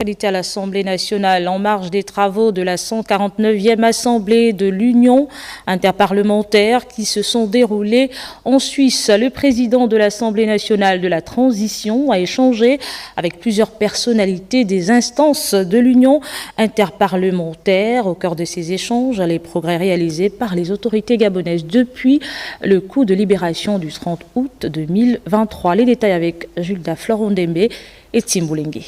À l'Assemblée nationale, en marge des travaux de la 149e Assemblée de l'Union interparlementaire qui se sont déroulés en Suisse. Le président de l'Assemblée nationale de la transition a échangé avec plusieurs personnalités des instances de l'Union interparlementaire. Au cœur de ces échanges, les progrès réalisés par les autorités gabonaises depuis le coup de libération du 30 août 2023. Les détails avec Julda Florondembe et Tim Boulengue.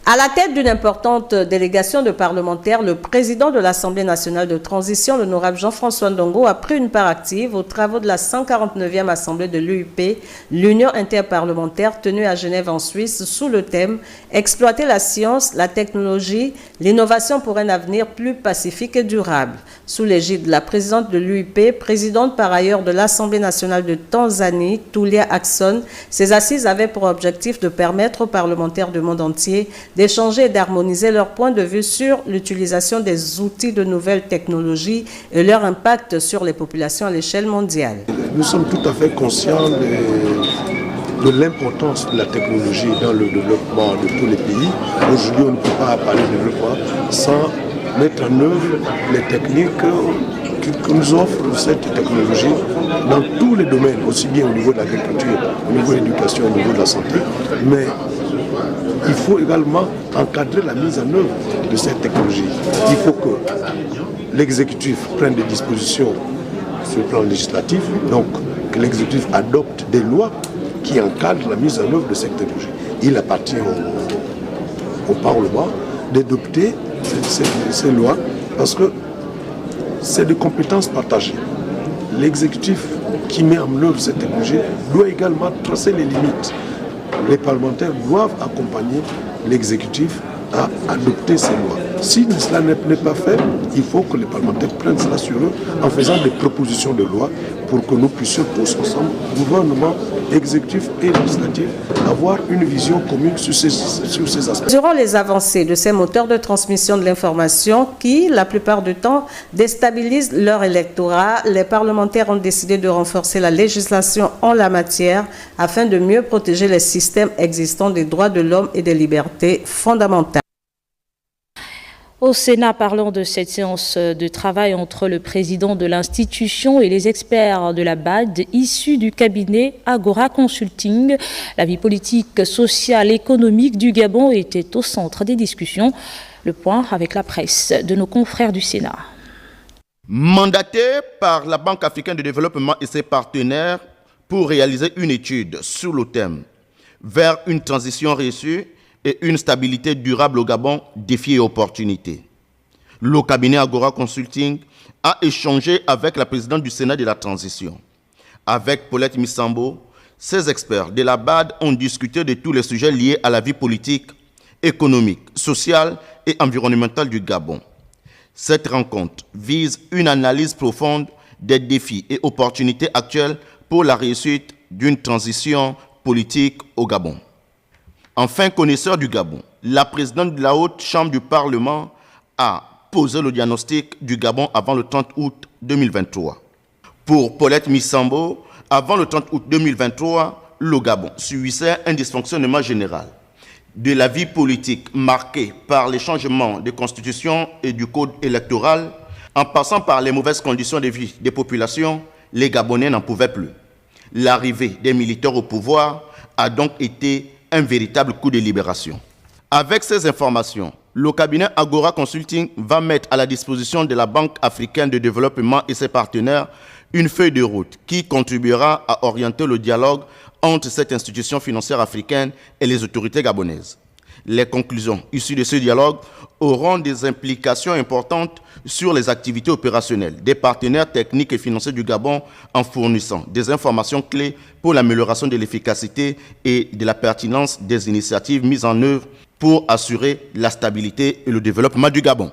À la tête d'une importante délégation de parlementaires, le président de l'Assemblée nationale de transition, l'honorable Jean-François Ndongo, a pris une part active aux travaux de la 149e Assemblée de l'UIP, l'Union interparlementaire tenue à Genève en Suisse, sous le thème « Exploiter la science, la technologie, l'innovation pour un avenir plus pacifique et durable ». Sous l'égide de la présidente de l'UIP, présidente par ailleurs de l'Assemblée nationale de Tanzanie, Tulia Ackson, ces assises avaient pour objectif de permettre aux parlementaires du monde entier d'échanger et d'harmoniser leurs points de vue sur l'utilisation des outils de nouvelles technologies et leur impact sur les populations à l'échelle mondiale. Nous sommes tout à fait conscients de l'importance de la technologie dans le développement de tous les pays. Aujourd'hui, on ne peut pas parler de développement sans mettre en œuvre les techniques que nous offre cette technologie dans tous les domaines, aussi bien au niveau de l'agriculture, au niveau de l'éducation, au niveau de la santé, mais il faut également encadrer la mise en œuvre de cette technologie. Il faut que l'exécutif prenne des dispositions sur le plan législatif, donc que l'exécutif adopte des lois qui encadrent la mise en œuvre de cette technologie. Il appartient au Parlement d'adopter ces lois parce que c'est des compétences partagées. L'exécutif qui met en œuvre cette technologie doit également tracer les limites. Les parlementaires doivent accompagner l'exécutif à adopter ces lois. Si cela n'est pas fait, il faut que les parlementaires prennent cela sur eux en faisant des propositions de loi pour que nous puissions tous ensemble, gouvernement, exécutif et législatif, avoir une vision commune sur ces aspects. Durant les avancées de ces moteurs de transmission de l'information qui, la plupart du temps, déstabilisent leur électorat, les parlementaires ont décidé de renforcer la législation en la matière afin de mieux protéger les systèmes existants des droits de l'homme et des libertés fondamentales. Au Sénat, parlons de cette séance de travail entre le président de l'institution et les experts de la BAD issus du cabinet Agora Consulting. La vie politique, sociale, économique du Gabon était au centre des discussions. Le point avec la presse de nos confrères du Sénat. Mandaté par la Banque africaine de développement et ses partenaires pour réaliser une étude sur le thème « Vers une transition réussie » et une stabilité durable au Gabon, défis et opportunités. Le cabinet Agora Consulting a échangé avec la présidente du Sénat de la transition. Avec Paulette Missambo, ces experts de la BAD ont discuté de tous les sujets liés à la vie politique, économique, sociale et environnementale du Gabon. Cette rencontre vise une analyse profonde des défis et opportunités actuelles pour la réussite d'une transition politique au Gabon. Enfin, connaisseur du Gabon, la présidente de la Haute Chambre du Parlement a posé le diagnostic du Gabon avant le 30 août 2023. Pour Paulette Missambo, avant le 30 août 2023, le Gabon subissait un dysfonctionnement général de la vie politique marquée par les changements de constitution et du code électoral, en passant par les mauvaises conditions de vie des populations, les Gabonais n'en pouvaient plus. L'arrivée des militaires au pouvoir a donc été un véritable coup de libération. Avec ces informations, le cabinet Agora Consulting va mettre à la disposition de la Banque africaine de développement et ses partenaires une feuille de route qui contribuera à orienter le dialogue entre cette institution financière africaine et les autorités gabonaises. Les conclusions issues de ce dialogue auront des implications importantes sur les activités opérationnelles des partenaires techniques et financiers du Gabon en fournissant des informations clés pour l'amélioration de l'efficacité et de la pertinence des initiatives mises en œuvre pour assurer la stabilité et le développement du Gabon.